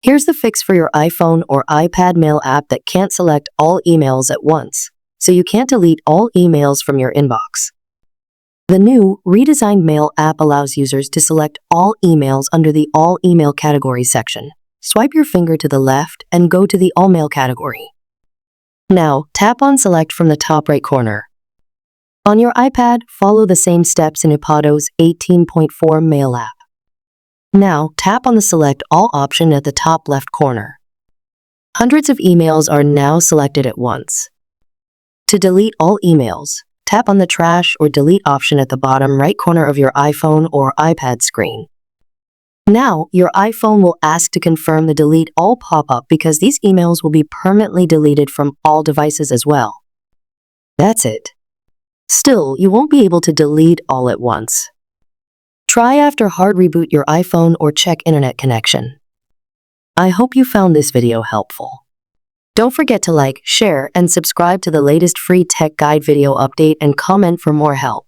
Here's the fix for your iPhone or iPad Mail app that can't select all emails at once, so you can't delete all emails from your inbox. The new, redesigned Mail app allows users to select all emails under the All Email category section. Swipe your finger to the left and go to the All Mail category. Now, tap on Select from the top right corner. On your iPad, follow the same steps in iPadOS 18.4 Mail app. Now, tap on the Select All option at the top left corner. Hundreds of emails are now selected at once. To delete all emails, tap on the Trash or Delete option at the bottom right corner of your iPhone or iPad screen. Now, your iPhone will ask to confirm the Delete All pop-up because these emails will be permanently deleted from all devices as well. That's it. Still, you won't be able to delete all at once. Try after hard reboot your iPhone or check internet connection. I hope you found this video helpful. Don't forget to like, share, and subscribe to the latest free tech guide video update and comment for more help.